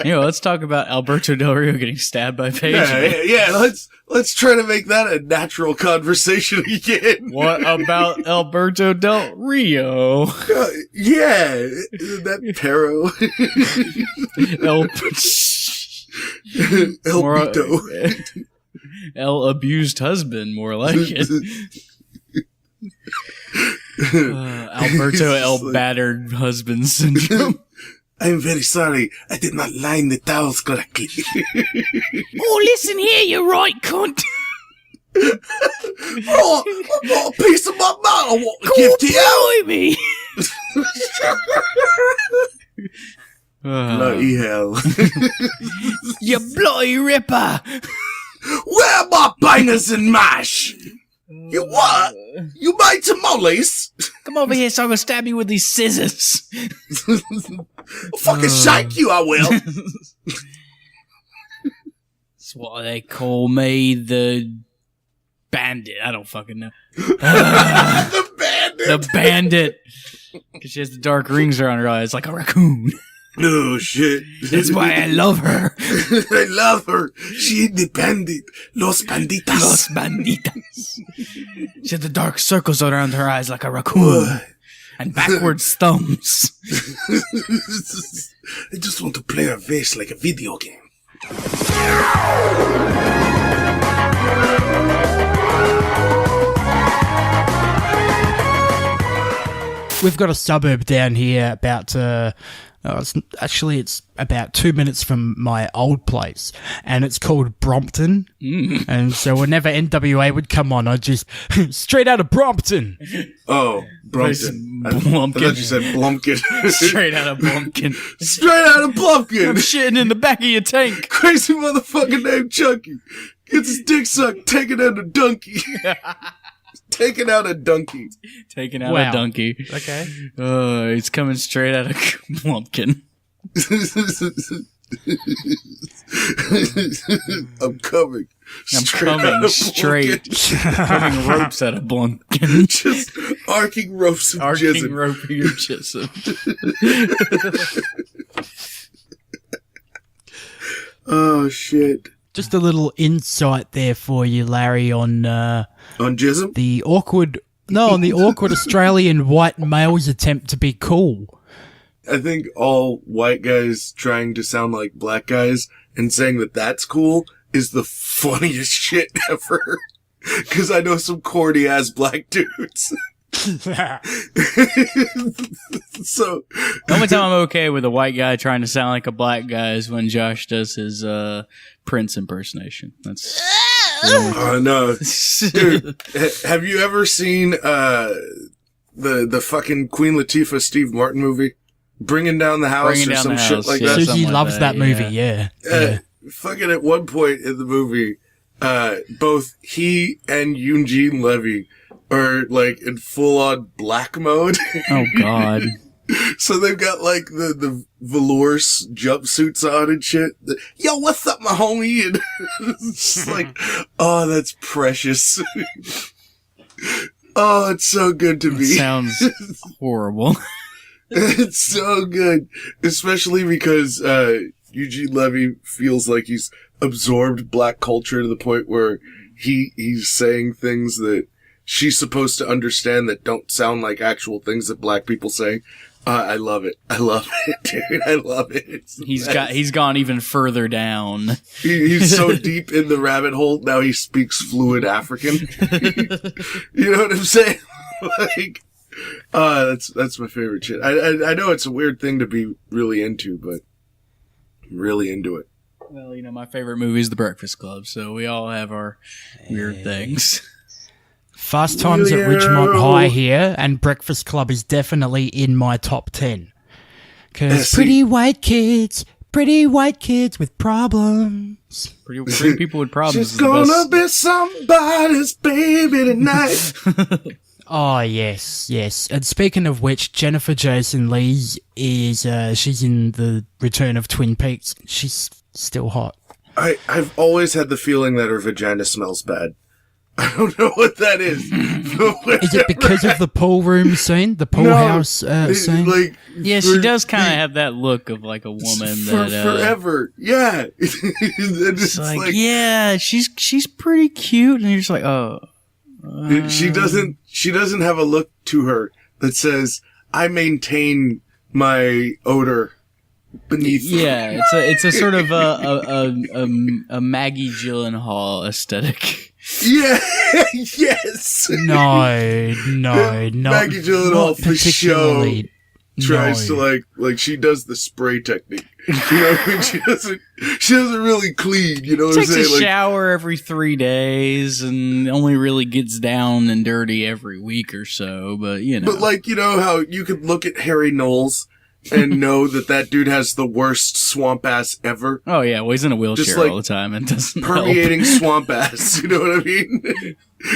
Let's talk about Alberto Del Rio getting stabbed by Paige. Yeah. Let's try to make that a natural conversation again. What about Alberto Del Rio? That Pero. El Pito. El abused husband, more like it. Alberto El battered husband syndrome. I'm very sorry. I did not line the towels correctly. Oh, listen here, you right cunt. I've got a piece of my mouth I want to give to you. Me. Bloody hell. You bloody ripper. Where are my bangers and mash? You what? You made tamales? Come over here so I can stab you with these scissors. I'll fucking shake you, I will. That's what they call me, the bandit. I don't fucking know. The bandit. The bandit. Because she has the dark rings around her eyes like a raccoon. Oh, shit. That's why I love her. I love her. She the bandit. Los banditas. Los banditas. She has the dark circles around her eyes like a raccoon. And backwards thumbs. I just want to play her face like a video game. We've got a suburb down here about, it's about 2 minutes from my old place, and it's called Brompton. And so whenever NWA would come on, I'd just, straight out of Brompton. Oh, Brompton. I thought you said Blumpkin. Straight out of Blumpkin. Straight out of Blumpkin. I'm shitting in the back of your tank. Crazy motherfucker named Chucky. Gets his dick sucked, taking out a donkey. Taking out a donkey. Taking out a donkey. Okay. He's coming straight out of Blumpkin. I'm coming. Straight. Cutting ropes out of Blumpkin. Just arcing ropes of jism. Roping of jism. Oh, shit. Just a little insight there for you, Larry, on jism? the awkward Australian white male's attempt to be cool. I think all white guys trying to sound like black guys and saying that that's cool is the funniest shit ever. Because I know some corny ass black dudes. So the only time I'm okay with a white guy trying to sound like a black guy is when Josh does his Prince impersonation. That's oh no, dude! Have you ever seen the fucking Queen Latifah Steve Martin movie, Bringing Down the House or some shit like that? Susie loves that movie. Yeah. Fucking at one point in the movie, both he and Eugene Levy are like in full on black mode. Oh God. So they've got like the velour jumpsuits on and shit. Yo, what's up, my homie? And it's just like, oh, that's precious. Oh, it's so good to me. Sounds horrible. It's so good. Especially because Eugene Levy feels like he's absorbed black culture to the point where he's saying things that she's supposed to understand that don't sound like actual things that black people say. I love it. I love it, dude. I love it. He's gone even further down. He's so deep in the rabbit hole now he speaks fluent African. You know what I'm saying? Like, that's my favorite shit. I know it's a weird thing to be really into, but I'm really into it. Well, my favorite movie is The Breakfast Club, so we all have our weird things. Fast Times at Ridgemont High here, and Breakfast Club is definitely in my top 10. Because pretty white kids with problems. Pretty people with problems. She's gonna be somebody's baby tonight. Oh, yes. And speaking of which, Jennifer Jason Leigh is, she's in the Return of Twin Peaks. She's still hot. I've always had the feeling that her vagina smells bad. I don't know what that is. Is it because of the pool room scene? The pool house scene? Like, Yeah, she does kind of have that look of like a woman for that forever. Yeah. it's like, yeah, she's pretty cute, and you're just like, oh. She doesn't have a look to her that says, I maintain my odor beneath. Yeah, it's a sort of a Maggie Gyllenhaal aesthetic. Yeah, yes. No, not Maggie Gyllenhaal not for show particularly. tries to like she does the spray technique. You know what I mean? She doesn't really clean, you know what I'm Takes saying? a shower every 3 days and only really gets down and dirty every week or so, but you know. But like, you know how you could look at Harry Knowles and know that dude has the worst swamp ass ever? Oh yeah, well he's in a wheelchair Just, like, all the time and doesn't Permeating help. swamp ass, you know what I mean?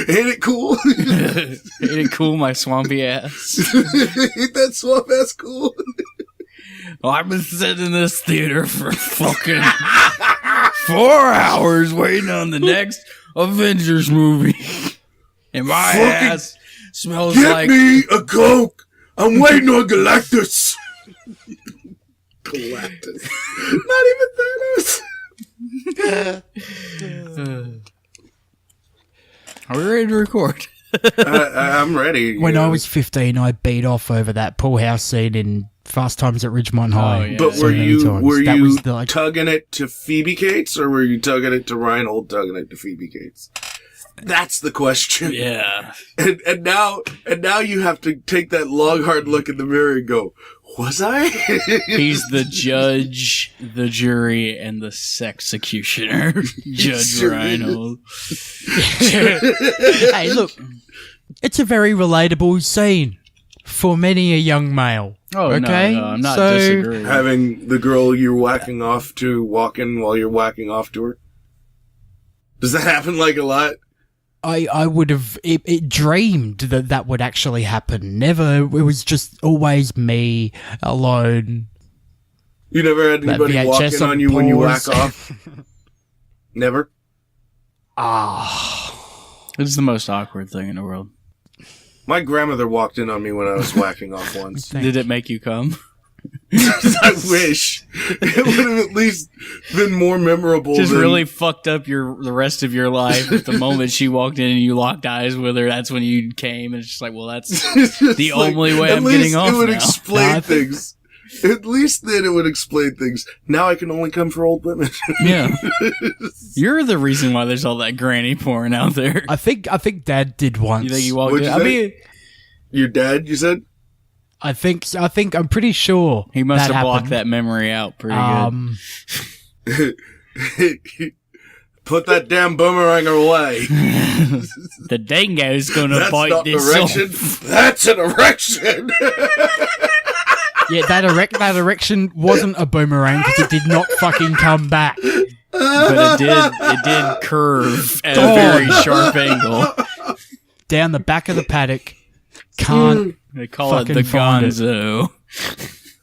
Ain't it cool? Ain't it cool, my swampy ass? Ain't that swamp ass cool? Well, I've been sitting in this theater for fucking 4 hours waiting on the next Avengers movie. And my Fucking ass smells Get like... me a Coke! I'm waiting on Galactus! Galactus. Not even Thanos! Are we ready to record? I'm ready. When I was 15, I beat off over that pool house scene in Fast Times at Ridgemont High. yeah. But so were many you times. That was the, like, tugging it to Phoebe Cates, or were you tugging it to Reinhold, tugging it to Phoebe Cates? That's the question. Yeah. And now you have to take that long, hard look in the mirror and go, was I? He's the judge, the jury, and the sexecutioner. Judge Sure. Reinhold. Hey, look, it's a very relatable scene for many a young male. Oh, okay? no, I'm not So- disagreeing. Having the girl you're whacking off to walk in while you're whacking off to her? Does that happen like a lot? I would have it dreamed that would actually happen. Never. It was just always me alone. You never had That anybody VHS walking on on you when you whack pause. off? Never? It's the most awkward thing in the world. My grandmother walked in on me when I was whacking off once. Did it make you come? I wish. It would have at least been more memorable Just than... really fucked up the rest of your life. At the moment she walked in and you locked eyes with her, that's when you came, and it's just like, well, that's It's just the like, only way at I'm least getting off it would now. explain No, I think- things. At least then it would explain things. Now I can only come for old women. yeah. You're the reason why there's all that granny porn out there. I think Dad did once. You think you walked What'd in? you I say? mean, Your dad, you said? I think I'm pretty sure he must that have blocked happened. that memory out pretty good. Put that damn boomerang away. The dingo's gonna That's bite not an this erection. off. That's an erection. Yeah, that erection wasn't a boomerang because it did not fucking come back. But it did curve at a Oh. very sharp angle. Down the back of the paddock. Can't. They call it Fucking the find it. gonzo.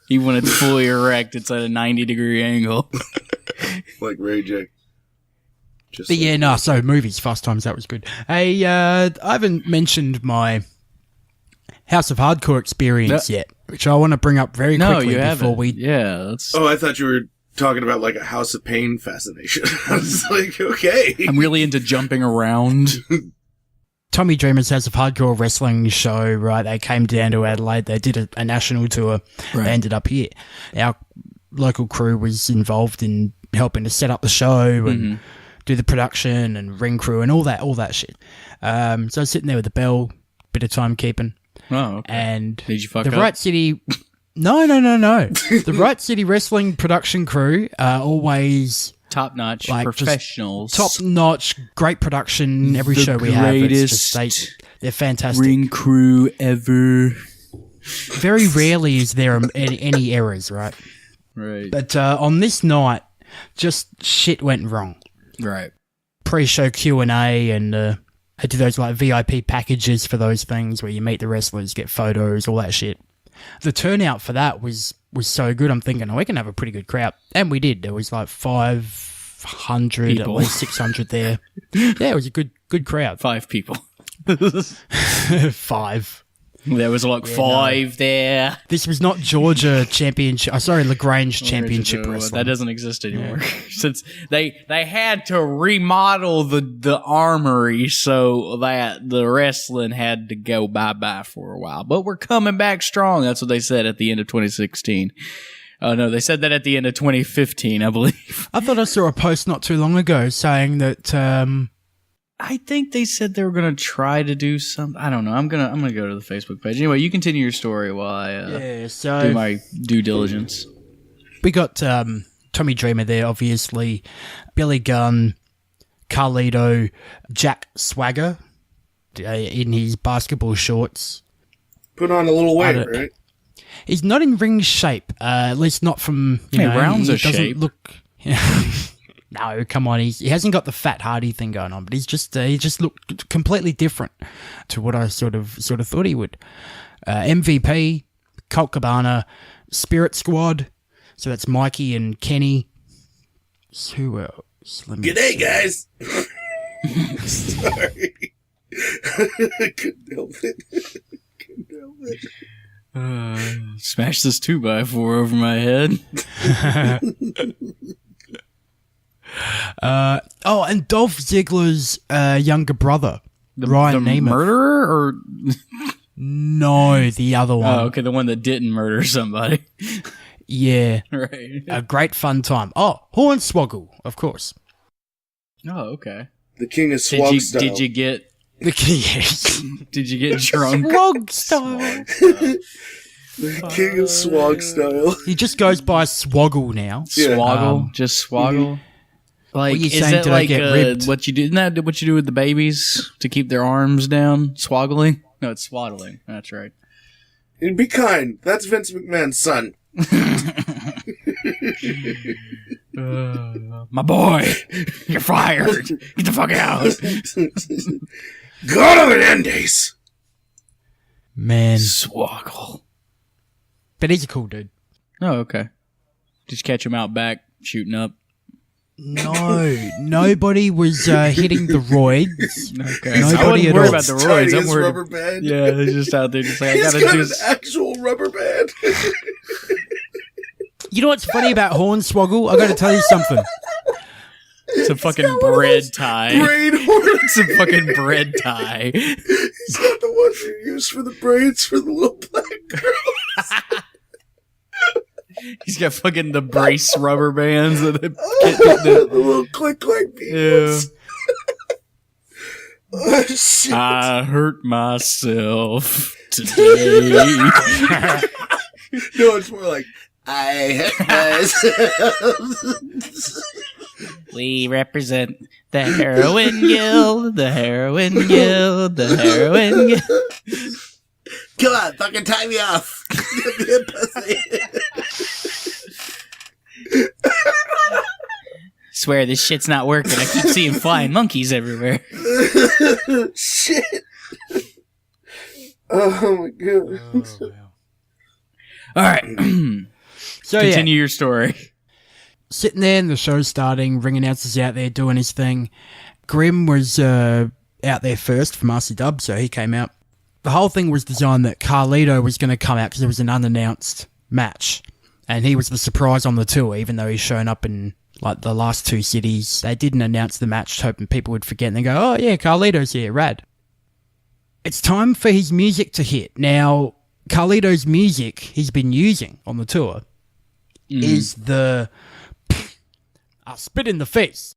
Even when it's fully erect, it's at a 90-degree angle. Like Ray J. Just But yeah, no, so movies, Fast Times, that was good. Hey, I haven't mentioned my House of Hardcore experience yet, which I want to bring up very No, quickly you haven't. before we... Yeah, that's... Oh, I thought you were talking about like a House of Pain fascination. I was like, okay. I'm really into jumping around. Tommy Dreamer's House of Hardcore wrestling show, right? They came down to Adelaide. They did a national tour. Right. They ended up here. Our local crew was involved in helping to set up the show and do the production and ring crew and all that shit. So I was sitting there with the bell, bit of timekeeping, Oh, okay. and Did you fuck the up? Right City. No. The Right City Wrestling production crew are always Top-notch like, just professionals. top-notch, great production. Every The show we have, it's just greatest they're fantastic. ring crew ever. Very rarely is there any errors, right? Right. But on this night, just shit went wrong. Right. Pre-show Q&A and I do those like VIP packages for those things where you meet the wrestlers, get photos, all that shit. The turnout for that was so good. I'm thinking, we can have a pretty good crowd. And we did. There was like 500, People. at least 600 there. Yeah, it was a good Good crowd. 5 people. 5. There was like 5 there. This was not Georgia Championship. LaGrange Championship Wrestling. That doesn't exist anymore. Since they had to remodel the armory so that the wrestling had to go bye-bye for a while. But we're coming back strong. That's what they said at the end of 2016. Oh, no, they said that at the end of 2015, I believe. I thought I saw a post not too long ago saying that... I think they said they were going to try to do something. I don't know. I'm gonna go to the Facebook page. Anyway, you continue your story while I do my due diligence. We got Tommy Dreamer there, obviously. Billy Gunn, Carlito, Jack Swagger in his basketball shorts. Put on a little weight, right? He's not in ring shape, at least not from... rounds of doesn't shape. Look... No, come on. He hasn't got the Fat Hardy thing going on, but he just looked completely different to what I sort of thought he would. MVP, Colt Cabana, Spirit Squad. So that's Mikey and Kenny. Who else? G'day, guys. Sorry. I couldn't help it. Smash this 2x4 over my head. And Dolph Ziggler's younger brother, Ryan the Nemeth. Murderer, or No, the other one. oh, okay, the one that didn't murder somebody. Yeah, Right. a great fun time. Oh, Hornswoggle, of course. Oh, okay. The king of swag style. Did you get Yes, Did you get drunk? Swog style. The king of swag style. He just goes by Swoggle now. Yeah. Swoggle, just swoggle. Like, What you is saying, that did I like get ribbed? what you do? Isn't that what you do with the babies to keep their arms down? Swoggling? No, it's swaddling. That's right. And be kind. That's Vince McMahon's son. My boy, you're fired. Get the fuck out. God of an Endays. Man, Swoggle. but he's a cool dude. Oh, okay. Did you catch him out back shooting up? No, nobody was hitting the roids. Okay. Nobody I wouldn't at worry all. about the Tiny roids. I'm as worried. rubber band. Yeah, he's just out there just like, I He's gotta got do an actual rubber band. You know what's funny about Hornswoggle? I got to tell you something. It's a fucking bread tie. Braid horn. It's a fucking bread tie. He's got the ones you use for the braids for the little black girls. He's got fucking the brace rubber bands. The little click-clack Yeah. beads. Oh, shit. I hurt myself today. No, it's more like, I hurt myself. We represent the heroin guild, the heroin guild, the heroin guild. Come on, fucking tie me off. Give me a pussy. Swear this shit's not working. I keep seeing flying monkeys everywhere. Shit. Oh my god. All right. So Continue your story. sitting there and the show's starting, ring announcer's out there doing his thing. Grimm was out there first from RC-Dub, so he came out. The whole thing was designed that Carlito was going to come out because there was an unannounced match. And he was the surprise on the tour, even though he's shown up in like the last 2 cities. They didn't announce the match, hoping people would forget and they go, oh yeah, Carlito's here, rad. It's time for his music to hit. Now, Carlito's music he's been using on the tour is the I spit in the face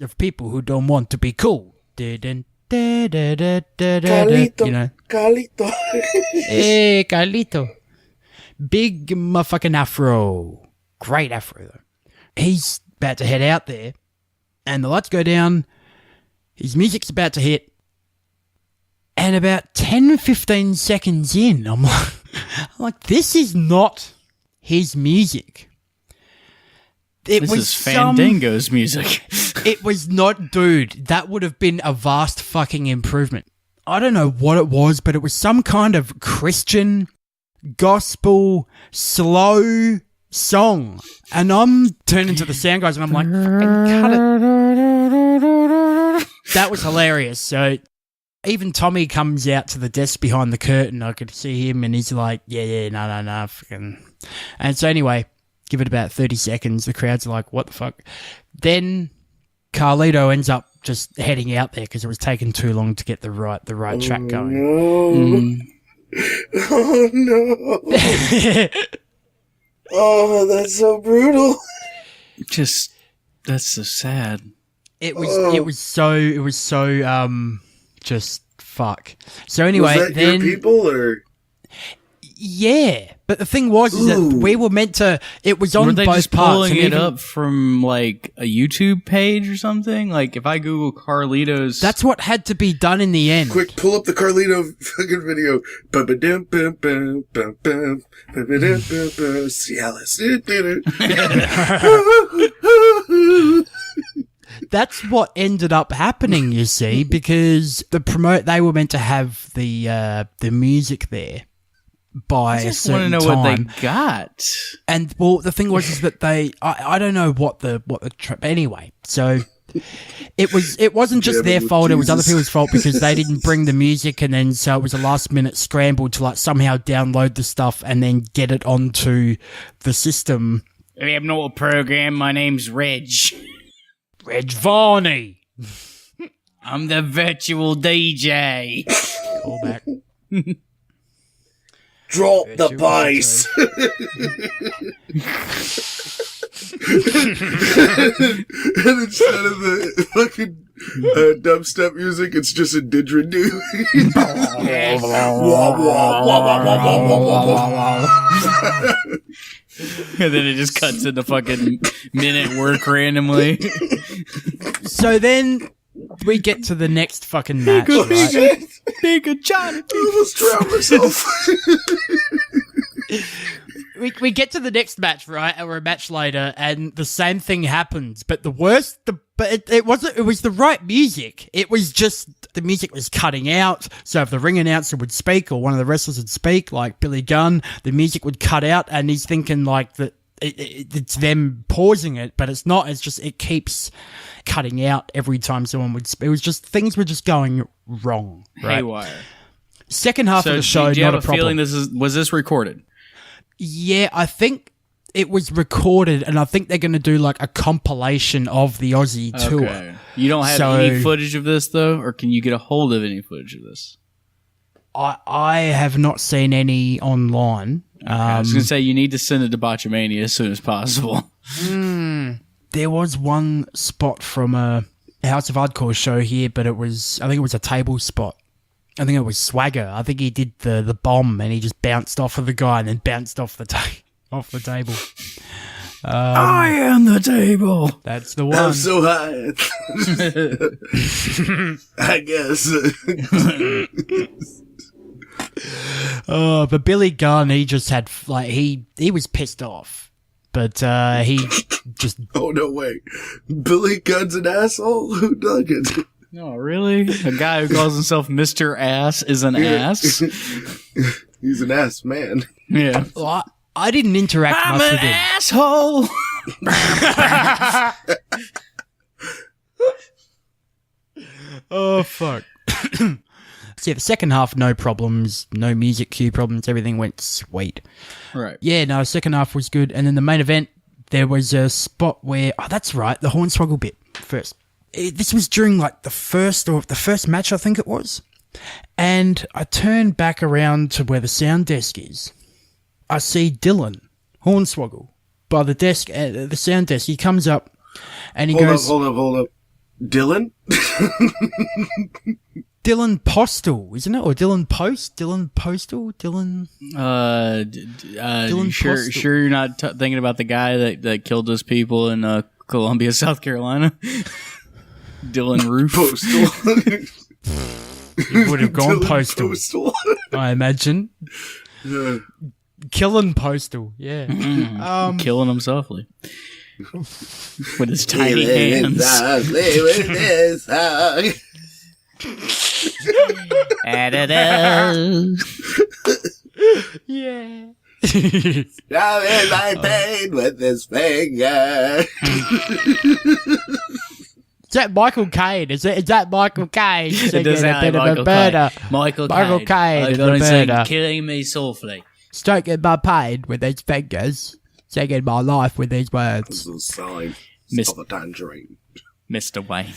of people who don't want to be cool. Carlito. You know. Carlito. Hey, Carlito. Big motherfucking afro. Great afro, though. He's about to head out there, and the lights go down. His music's about to hit. And about 10-15 seconds in, I'm like, this is not his music. This is Fandango's music. It was not, dude. That would have been a vast fucking improvement. I don't know what it was, but it was some kind of Christian gospel slow song. And I'm turning to the sound guys and I'm like, fucking cut it. that was hilarious. So even Tommy comes out to the desk behind the curtain. I could see him, and he's like, no, fucking. And so anyway, give it about 30 seconds. The crowd's like, what the fuck? Then Carlito ends up just heading out there because it was taking too long to get the right track going. No. Oh no! Oh, that's so brutal. Just that's so sad. It was so just fuck. So anyway, was that then your people or yeah, but the thing was is that we were meant to. It was on Were they both just parts. pulling and it even- up from like a YouTube page or something? Like if I Google Carlitos, That's what had to be done in the end. quick? Pull up the Carlito fucking video. Ba-ba-dum, bum, bum, bum, bum. Ba-ba-dum, bum, bum. Cialis. That's what ended up happening, you see, because they were meant to have the music there by I a just want to certain know time. what they got. And well, the thing was is that I don't know what the anyway. So it wasn't just their with fault; it was other Jesus. people's fault because they didn't bring the music, and then so it was a last minute scramble to like somehow download the stuff and then get it onto the system. We have no program. My name's Reg. Reg Varney, I'm the virtual DJ. call back. Drop the Virtual bass. And instead of the fucking dubstep music, it's just a didgeridoo. And then it just cuts into fucking minute work randomly. So then we get to the next fucking match, right? Shit! Nigga, Johnny. I almost drowned myself. We get to the next match, right? Or a match later, and the same thing happens. But the worst, it wasn't. It was the right music. It was just the music was cutting out. So if the ring announcer would speak or one of the wrestlers would speak, like Billy Gunn, the music would cut out, and he's thinking like that. It's them pausing it, but it's not. It's just it keeps cutting out every time someone would. It was just things were just going wrong. Right? Haywire. Second half of the show, do you not have a problem. feeling was this recorded? Yeah, I think it was recorded, and I think they're going to do like a compilation of the Aussie tour. Okay. You don't have So- any footage of this though, or can you get a hold of any footage of this? I have not seen any online. I was gonna say you need to send it to Botchamania as soon as possible. There was one spot from a House of Hardcore show here, but I think it was a table spot. I think it was Swagger. I think he did the bomb, and he just bounced off of the guy and then bounced off the table. I am the table. That's the one. I'm so high. I guess. But Billy Gunn, he just had like he was pissed off, but he just Oh, no way. Billy Gunn's an asshole? Who dug it? No, really? A guy who calls himself Mr. Ass is an ass? He's an ass man. Yeah. well, I didn't interact I'm much an with him. asshole. Oh fuck. So yeah, the second half, no problems, no music cue problems, everything went sweet. Right. Yeah, no, second half was good, and then the main event, there was a spot where that's right, the Hornswoggle bit first. This was during like the first match, I think it was, and I turned back around to where the sound desk is. I see Dylan Hornswoggle by the desk, the sound desk. He comes up and he goes, Hold up. Dylan? Dylan Postal, isn't it? Or Dylan Post? Dylan Postal? Dylan... Dylan Postal. sure you're not thinking about the guy that killed those people in Columbia, South Carolina? Dylan Roof. Postal. He would have gone Dylan Postal, Postal. I imagine. Yeah. Killing Postal, yeah. Killing him softly. With his tiny hands. Yeah. Now in my pain with this finger. Is that Michael Caine? Is that Michael Caine It does singing a sound bit like of a murder? Michael Michael Caine I'm is gonna the sing murder. Killing Me Softly. Stroking my pain with his fingers, singing my life with his words. This is a sign Miss- of a tangerine. Mr. Wayne.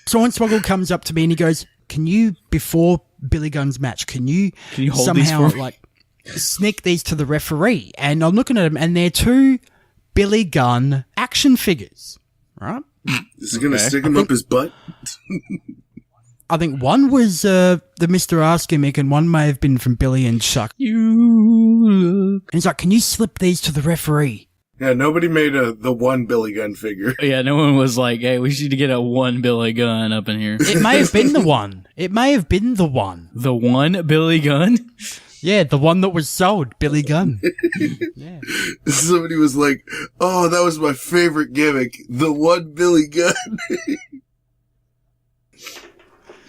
Hornswoggle comes up to me and he goes, "Can you, before Billy Gunn's match, can you hold somehow these for me?" like sneak these to the referee?" And I'm looking at them, and they're two Billy Gunn action figures, right? Is he gonna stick him up his butt? I think one was the Mr. Ass gimmick, and one may have been from Billy and Chuck. And he's like, "Can you slip these to the referee?" Yeah, nobody made the one Billy Gunn figure. Yeah, no one was like, hey, we should get a one Billy Gunn up in here. It may have been the one. It may have been the one. The one Billy Gunn? Yeah, the one that was sold, Billy Gunn. Yeah. Somebody was like, "Oh, that was my favorite gimmick, the one Billy Gunn."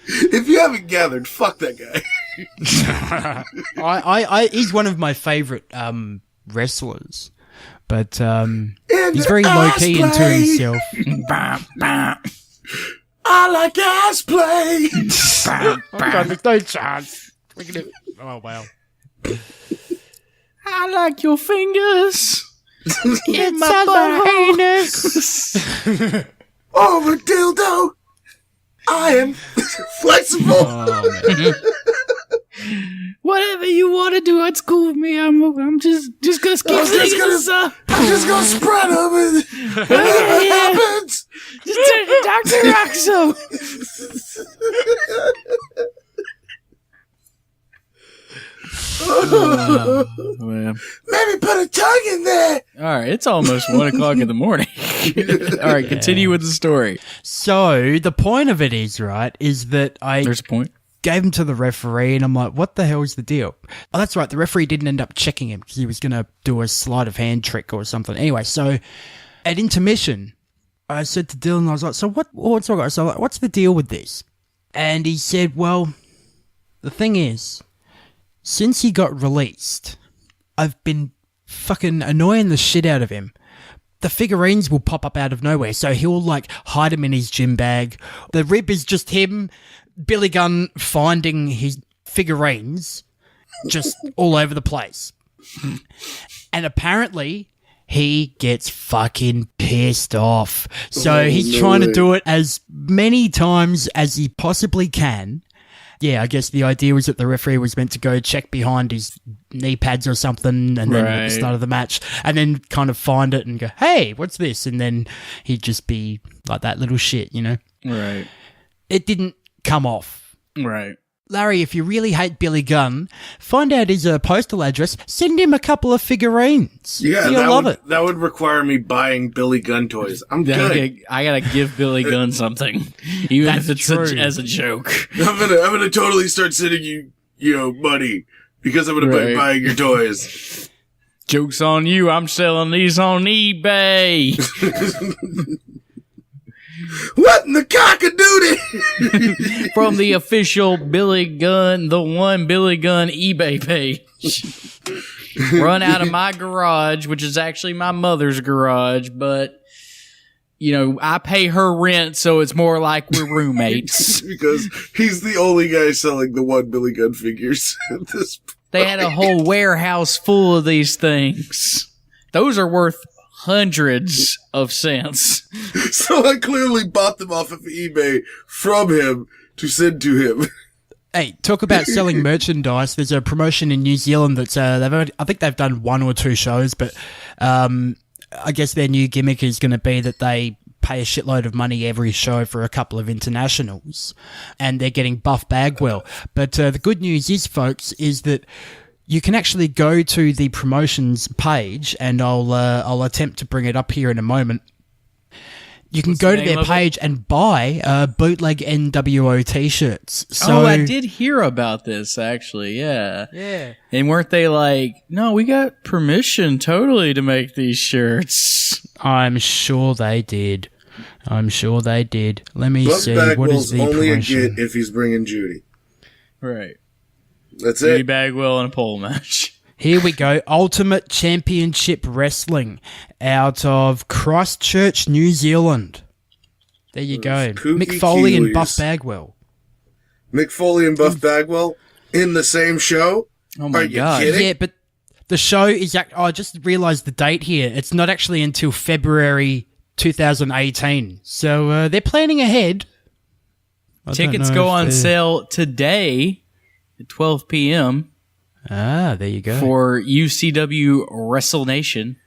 If you haven't gathered, fuck that guy. He's one of my favorite wrestlers, but he's very low key into himself. I like ass play. There's no chance. Oh wow! I like your fingers. It's my penis. Oh, a dildo. I am flexible. Oh, man. Whatever you want to do, it's cool with me. I'm just gonna keep singing this song. I'm just gonna spread them. And whatever happens. Just turn to Dr. Roxo. Man. Maybe put a tongue in there. All right, it's almost 1 o'clock in the morning. All right, continue with the story. So the point of it is, right, is that There's a point. gave him to the referee, and I'm like, what the hell is the deal? Oh, that's right, the referee didn't end up checking him because he was going to do a sleight of hand trick or something. Anyway, so at intermission, I said to Dylan, I was like, so what's the deal with this? And he said, well, the thing is, since he got released, I've been fucking annoying the shit out of him. The figurines will pop up out of nowhere, so he'll like hide them in his gym bag. The rib is just him, Billy Gunn finding his figurines just all over the place. And apparently he gets fucking pissed off. So he's trying to do it as many times as he possibly can. Yeah, I guess the idea was that the referee was meant to go check behind his knee pads or something, and then at the start of the match, and then kind of find it and go, hey, what's this? And then he'd just be like that little shit, you know? Right. It didn't come off. Right. Larry, if you really hate Billy Gunn, find out his postal address, send him a couple of figurines. Yeah, He'll love it. That would require me buying Billy Gunn toys. I'm good. I gotta give Billy Gunn something, even That's if it's true. as a joke. I'm gonna totally start sending you money because I'm gonna be buying your toys. Joke's on you, I'm selling these on eBay. What in the cock-a-doodle? From the official Billy Gunn, the one Billy Gunn eBay page. Run out of my garage, which is actually my mother's garage, but, you know, I pay her rent, so it's more like we're roommates. Because he's the only guy selling the one Billy Gunn figures at this point. They had a whole warehouse full of these things. Those are worth hundreds of cents. So I clearly bought them off of eBay from him to send to him. Hey, talk about selling merchandise. There's a promotion in New Zealand that's I think they've done 1 or 2 shows, but I guess their new gimmick is going to be that they pay a shitload of money every show for a couple of internationals, and they're getting Buff Bagwell. But the good news is, folks, is that you can actually go to the promotions page, and I'll attempt to bring it up here in a moment. You can go to their page and buy bootleg NWO t-shirts. So, I did hear about this, actually, yeah. Yeah. And weren't they like, no, we got permission totally to make these shirts? I'm sure they did. Let me Buff see. What is Bagwell's the only promotion? a get if he's bringing Judy. Right. That's Judy it. Bagwell in a pole match. Here we go. Ultimate Championship Wrestling out of Christchurch, New Zealand. There you go. Mick Foley and Buff Bagwell. Mick Foley and Buff Bagwell in the same show? Oh my God. Kidding? Yeah, but the show is... I just realised the date here. It's not actually until February 2018. So they're planning ahead. Tickets go on sale today at 12 p.m. Ah, there you go. For UCW Wrestle Nation.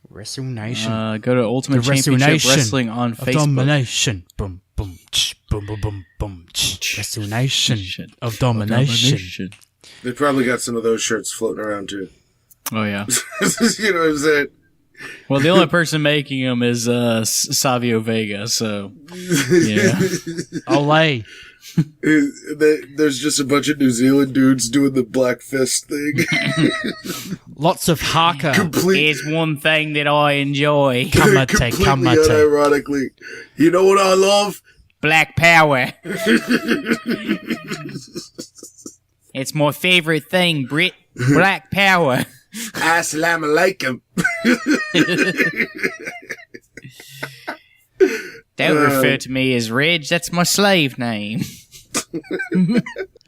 Wrestle Nation. Go to Ultimate Championship Wrestling on Facebook. Domination. Boom, boom, boom, boom, boom, boom. Wrestle Nation of Domination. They probably got some of those shirts floating around too. Oh, yeah. You know what I'm saying? Well, the only person making them is Savio Vega, so yeah. Olay. There's just a bunch of New Zealand dudes doing the black fist thing. Lots of haka. Here's one thing that I enjoy. Kamate. Unironically. You know what I love? Black power. It's my favorite thing, Brit. Black power. Assalamu alaikum. Don't refer to me as Reg. That's my slave name.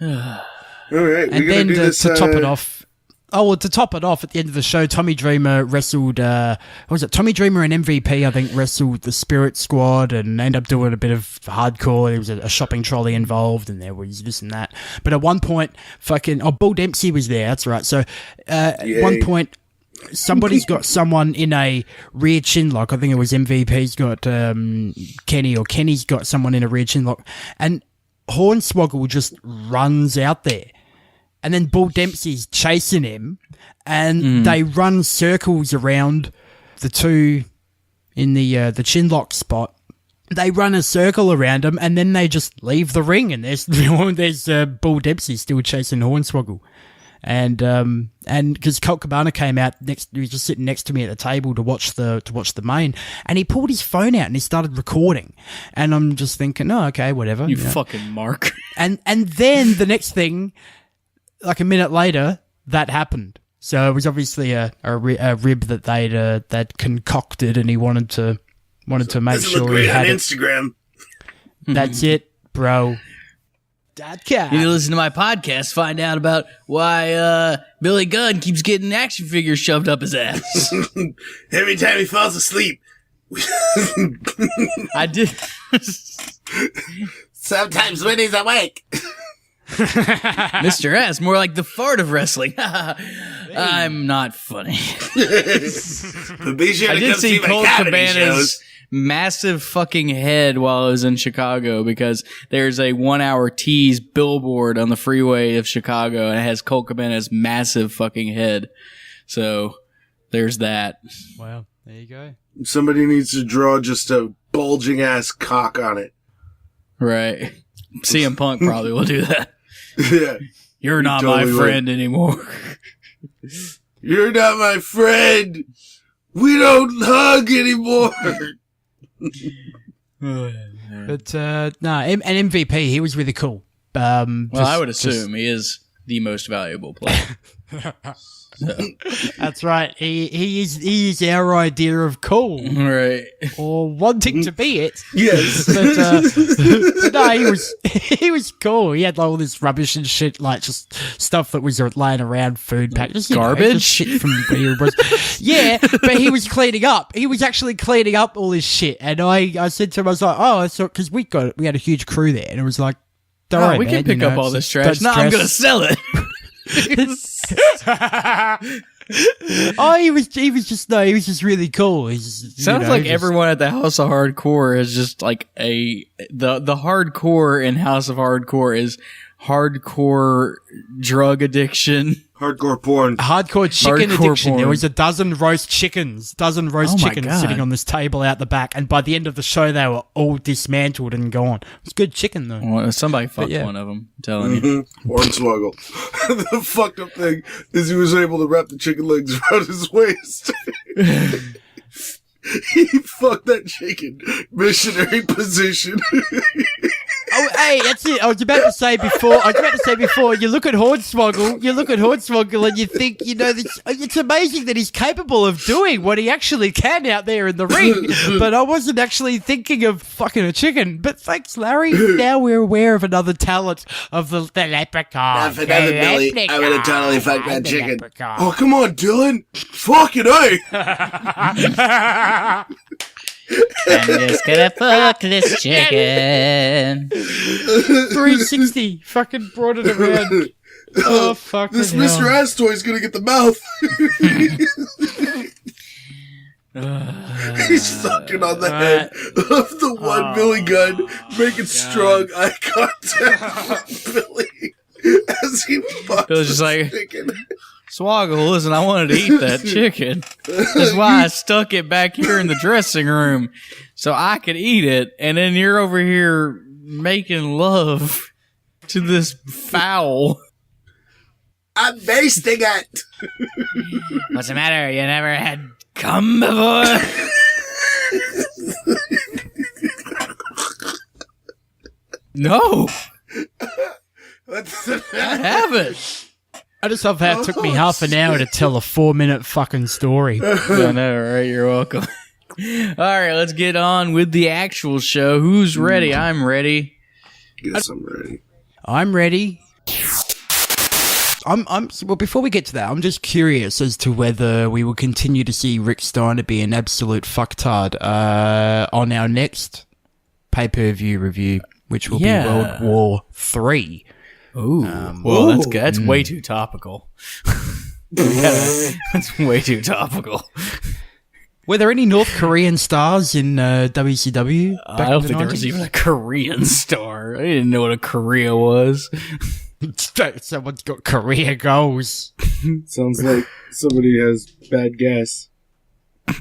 All right, and then to top it off. Oh, well, to top it off, at the end of the show, Tommy Dreamer wrestled, what was it? Tommy Dreamer and MVP, I think, wrestled the Spirit Squad and ended up doing a bit of hardcore. There was a shopping trolley involved and there was this and that. But at one point, Bull Dempsey was there, that's right. So, at one point, somebody's got someone in a rear chin lock. I think it was MVP's got Kenny, or Kenny's got someone in a rear chin lock. And Hornswoggle just runs out there. And then Bull Dempsey's chasing him, and they run circles around the two in the chinlock spot. They run a circle around him, and then they just leave the ring. And there's Bull Dempsey still chasing Hornswoggle, and because Colt Cabana came out he was just sitting next to me at the table to watch the main, and he pulled his phone out and he started recording, and I'm just thinking, oh, okay, whatever, you know. Fucking Mark. And then the next thing. Like a minute later, that happened. So it was obviously a rib that they'd concocted, and he wanted to make sure he had on it. Instagram. That's it, bro. You need to listen to my podcast, find out about why Billy Gunn keeps getting action figures shoved up his ass. Every time he falls asleep. I did. Sometimes when he's awake. Mr. S, more like the fart of wrestling. I'm not funny. But be sure I to did come see my Colt comedy Cabana's shows. massive fucking head while I was in Chicago, because there's a 1 hour tease billboard on the freeway of Chicago, and it has Colt Cabana's massive fucking head. So there's that. Wow, there you go. Somebody needs to draw just a bulging ass cock on it. Right. CM Punk probably will do that. Yeah. You're not totally my friend anymore. You're not my friend. We don't hug anymore. But no, and MVP, he was really cool. Well, I would assume he is the most valuable player. That's right. He is our idea of cool, right? Or wanting to be it. Yes, but no, he was cool. He had like all this rubbish and shit, like just stuff that was laying around, food packages, garbage, shit from where he was. Yeah, but he was cleaning up. He was actually cleaning up all this shit, and I said to him, I was like, oh, so because we had a huge crew there, and it was like, don't worry, we man, can pick up all this trash. No, I'm gonna sell it. Oh, he was just really cool. Sounds like everyone at the House of Hardcore is just like the hardcore in House of Hardcore is hardcore drug addiction. Hardcore porn. Hardcore chicken addiction. Porn. There was a dozen roast chickens sitting on this table out the back, and by the end of the show, they were all dismantled and gone. It was good chicken, though. Well, somebody fucked one of them, I'm telling you. Hornswoggle. The fucked up thing is he was able to wrap the chicken legs around his waist. He fucked that chicken. Missionary position. Hey, that's it. I was about to say before. You look at Hornswoggle, and you think, it's amazing that he's capable of doing what he actually can out there in the ring. But I wasn't actually thinking of fucking a chicken. But thanks, Larry. Now we're aware of another talent of the leprechaun. Now for another Billy, I'm gonna totally fuck that chicken. Oh, come on, Dylan. Fucking A. I'm just gonna fuck this chicken. 360. Fucking brought it around. Oh, fuck this Mr. Astoy's gonna get the mouth. He's fucking on the head of the one Billy gun, making strong eye contact with Billy as he fucks Bill's just like, chicken. Swoggle, listen, I wanted to eat that chicken. That's why I stuck it back here in the dressing room so I could eat it. And then you're over here making love to this fowl. I'm basting it. What's the matter? You never had cum before? No. I haven't. I just love how it took me half an hour to tell a 4-minute fucking story. I know, right? You're welcome. All right, let's get on with the actual show. Who's ready? I'm ready. Guess I'm ready. I'm ready. Well, before we get to that, I'm just curious as to whether we will continue to see Rick Steiner be an absolute fucktard on our next pay-per-view review, which will be World War III. Ooh, well, that's good. That's way too topical. That's way too topical. Were there any North Korean stars in WCW? I don't think there was even a Korean star. I didn't know what a Korea was. Someone's got Korea goals. Sounds like somebody has bad gas. I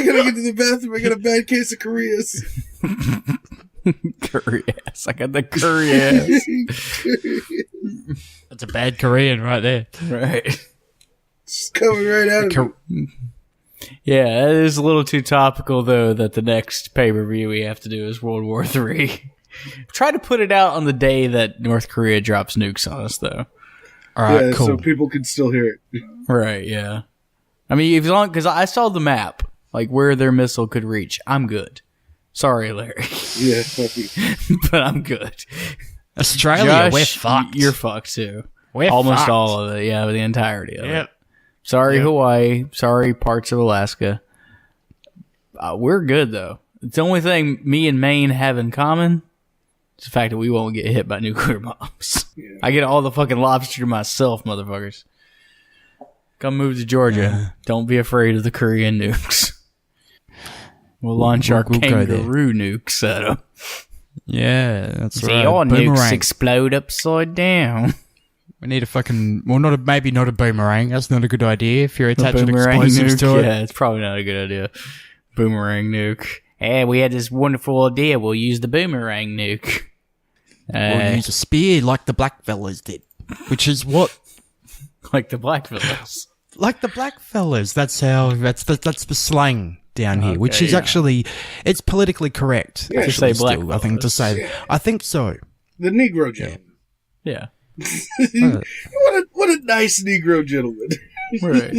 gotta get to the bathroom. I got a bad case of Koreas. Koreas. I got the Koreas. That's a bad Korean right there. Right. Just coming right out of it. Yeah, it is a little too topical, though, that the next pay-per-view we have to do is World War III. Try to put it out on the day that North Korea drops nukes on us, though. All right, cool. So people can still hear it. Right, yeah. I mean, because I saw the map, like where their missile could reach. I'm good. Sorry, Larry. Yeah, fuck you. But I'm good. Australia, Josh, we're fucked. You're fucked, too. We're Almost fucked. all of it, yeah, the entirety of Yep. it. Sorry, Hawaii. Sorry, parts of Alaska. We're good, though. It's the only thing me and Maine have in common is the fact that we won't get hit by nuclear bombs. Yeah. I get all the fucking lobster to myself, motherfuckers. Come move to Georgia. Don't be afraid of the Korean nukes. We'll launch our kangaroo nukes at them. Yeah, that's right. See, your Boomerang. nukes explode upside down. We need a fucking... Well, maybe not a boomerang. That's not a good idea if you're attaching Boomerang explosives nuke? to it. Yeah, it's probably not a good idea. Boomerang nuke. Hey, we had this wonderful idea. We'll use the boomerang nuke. We'll use a spear like the black fellas did. Which is what... Like the black fellas. Like the black fellas. That's how... That's the slang down here. Which is actually... It's politically correct. Yeah, to say black still, I think to say... Yeah. I think so. The Negro gentleman. Yeah. What a nice Negro gentleman. Right.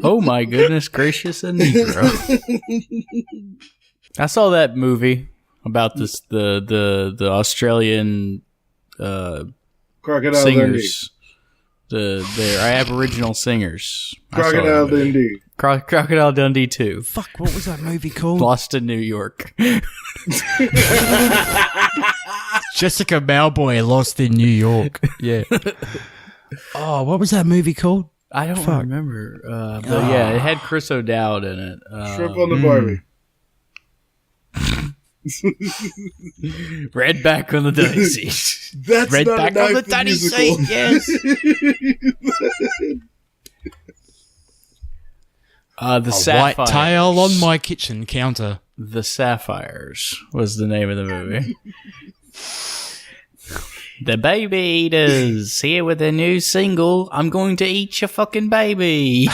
Oh my goodness gracious, a Negro. I saw that movie about this the Australian Crocodile singers. Their Aboriginal singers. Crocodile Dundee. Crocodile Dundee 2. Fuck, what was that movie called? Lost in New York. Jessica Malboy Lost in New York. Yeah. Oh, what was that movie called? I don't remember. But yeah, it had Chris O'Dowd in it. Shrimp on the Barbie. Red back on the dunny seat. That's Red not back a on the knife dunny musical. seat, yes. The A Sapphires. white tail on my kitchen counter. The Sapphires was the name of the movie. The Baby Eaters here with a new single. I'm going to eat your fucking baby.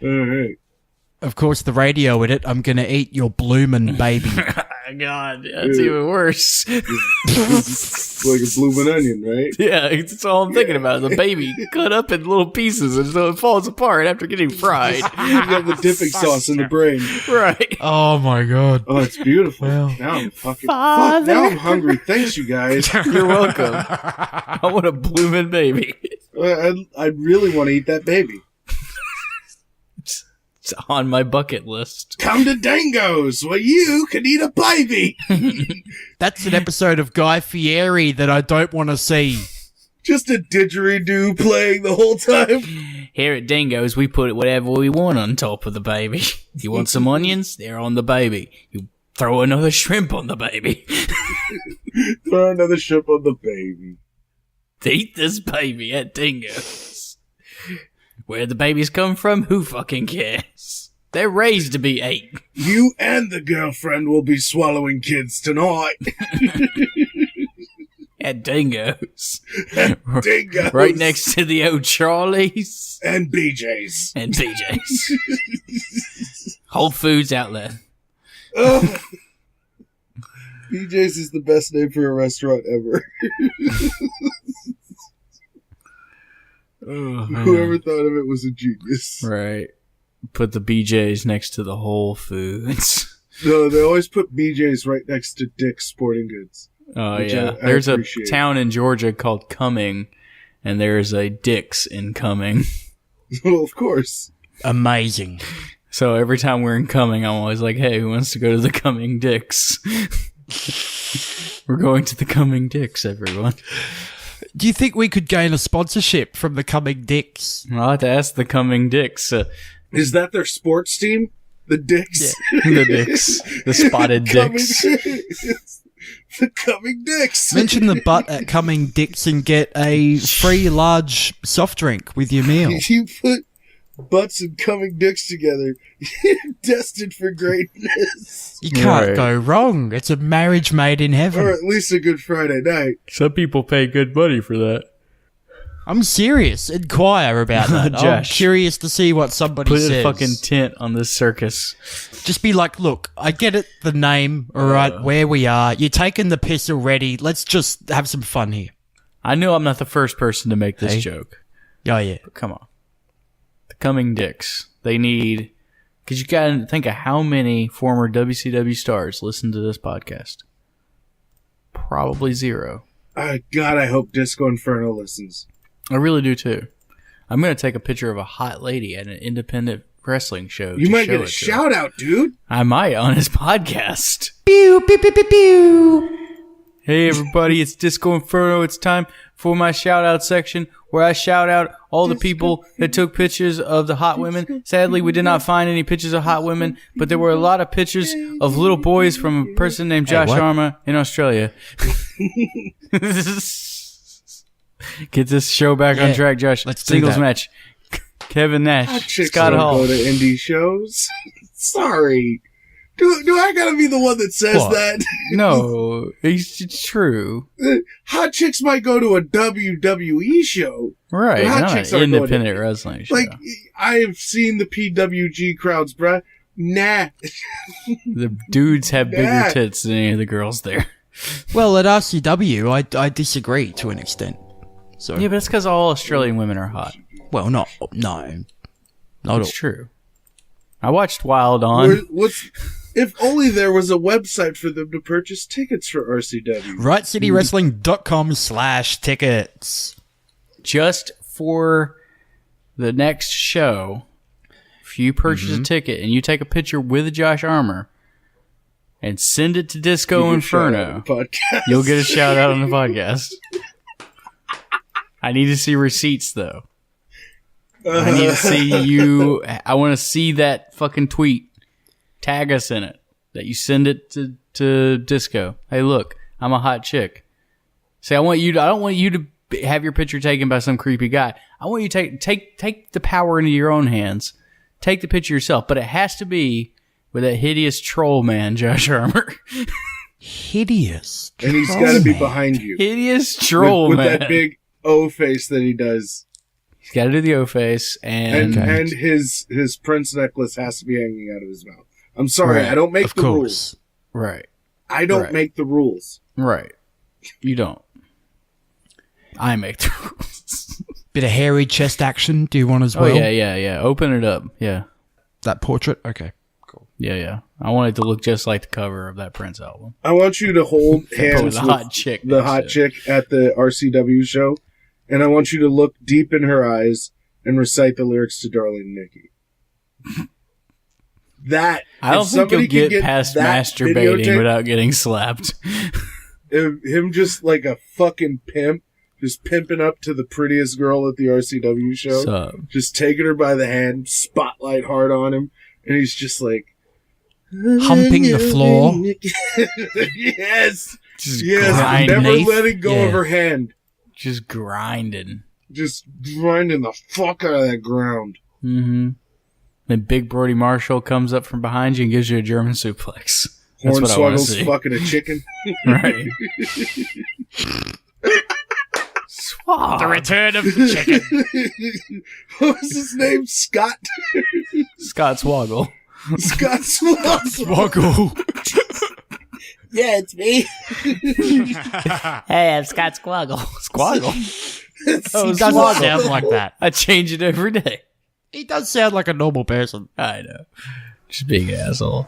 All right. Of course, the radio edit, I'm going to eat your bloomin' baby. God, that's even worse. It's like a blooming onion, right? Yeah, that's all I'm thinking about. The baby cut up in little pieces and so it falls apart after getting fried. You got the dipping sauce in the brain. Right. Oh, my God. Oh, it's beautiful. Well, now I'm fucking... Father. Fuck, now I'm hungry. Thanks, you guys. You're welcome. I want a blooming baby. I really want to eat that baby. It's on my bucket list. Come to Dango's, where you can eat a baby. That's an episode of Guy Fieri that I don't want to see. Just a didgeridoo playing the whole time. Here at Dingo's, we put whatever we want on top of the baby. You want some onions? They're on the baby. You throw another shrimp on the baby. Throw another shrimp on the baby. Eat this baby at Dingo's. Where the babies come from, who fucking cares? They're raised to be ate. You and the girlfriend will be swallowing kids tonight. At Dingo's. Dingo's. Right next to the old Charlie's. And BJ's. And BJ's. Whole Foods outlet. Oh. BJ's is the best name for a restaurant ever. Oh, Whoever thought of it was a genius. Right. Put the BJ's next to the Whole Foods. No, they always put BJ's right next to Dick's Sporting Goods. Oh, Which yeah. I There's a appreciate. town in Georgia called Cumming, and there's a Dick's in Cumming. Well, of course. Amazing. So every time we're in Cumming, I'm always like, hey, who wants to go to the Cumming Dick's? We're going to the Cumming Dick's, everyone. Do you think we could gain a sponsorship from the coming Dicks? I'll have to ask the Cumming Dicks. Is that their sports team? The Dicks? The Dicks. The spotted Dicks. The Coming Dicks. Mention the butt at coming Dicks and get a free large soft drink with your meal. You put butts and Coming Dicks together. You're destined for greatness. You can't Right. go wrong. It's a marriage made in heaven. Or at least a good Friday night. Some people pay good money for that. I'm serious. Inquire about that. I'm Josh, curious to see what somebody Put says. a fucking tent on this circus. Just be like, look, I get it, the name, all right, where we are. You're taking the piss already. Let's just have some fun here. I know I'm not the first person to make this Hey. joke. Oh, yeah. But come on. The Cumming Dicks. They need... Because you gotta think of how many former WCW stars listen to this podcast. Probably zero. God, I hope Disco Inferno listens. I really do too. I'm gonna take a picture of a hot lady at an independent wrestling show. You to might show get it a to shout out, dude. her. I might on his podcast. Pew, pew, pew, pew, pew. Hey everybody, it's Disco Inferno. It's time for my shout out section where I shout out all the people that took pictures of the hot women. Sadly, we did not find any pictures of hot women, but there were a lot of pictures of little boys from a person named Josh what? Arma in Australia. Get this show back on Yeah, track, Josh. let's do Singles that. match. Kevin Hot Nash, chicks Scott don't Hall. go to indie shows. Sorry. Do I gotta be the one that says What? that? No, it's true. Hot chicks might go to a WWE show. Right, Hot not chicks an aren't going independent to- wrestling show. Like, I have seen the PWG crowds, bruh. Nah. The dudes have bigger Yeah. tits than any of the girls there. Well, at RCW, I disagree to an extent. So, Yeah, but it's because all Australian women are hot. well, no. Not It's all. true. I watched Wild On. If only there was a website for them to purchase tickets for RCW. RightCityWrestling.com/tickets. Just for the next show, if you purchase a ticket and you take a picture with Josh Armour and send it to Disco Inferno, Podcast. you'll get a shout out on the podcast. I need to see receipts, though. I need to see you. I want to see that fucking tweet. Tag us in it. That you send it to Disco. Hey, look, I'm a hot chick. Say, I don't want you to have your picture taken by some creepy guy. I want you to take the power into your own hands. Take the picture yourself, but it has to be with that hideous troll man, Josh Armour. Hideous. And he's got to be behind you. Hideous troll with man. that big O face that he does. He's got to do the O face, and and his prince necklace has to be hanging out of his mouth. I'm sorry, Right. I don't make Of the course. rules. right, I don't Right. make the rules. right. You don't. I make the rules. Bit of hairy chest action. Do you want as Oh well? yeah. Open it up. Yeah, That portrait? Okay. yeah. I want it to look just like the cover of that Prince album. I want you to hold hands With with the hot chick. the next hot to it. chick at the RCW show, and I want you to look deep in her eyes and recite the lyrics to "Darling Nikki." That I don't if think you'll somebody could get past that masturbating videotape- without getting slapped. him just like a fucking pimp, just pimping up to the prettiest girl at the RCW show, So, just taking her by the hand, spotlight hard on him, and he's just like Humping the floor. yes, just yes, grinding. never Underneath? letting go Yeah. of her hand, Just grinding. just grinding the fuck out of that ground. Mm-hmm. Then Big Brody Marshall comes up from behind you and gives you a German suplex. That's what I want to Hornswoggle's see. fucking a chicken. Right. The return of the chicken. What was his name? Scott. Scott Swoggle. Scott Swoggle. Yeah, it's me. Hey, I'm Scott Squoggle. Squoggle? Oh, He doesn't Swoggle. sound like that. I change it every day. He does sound like a normal person. I know. Just being an asshole.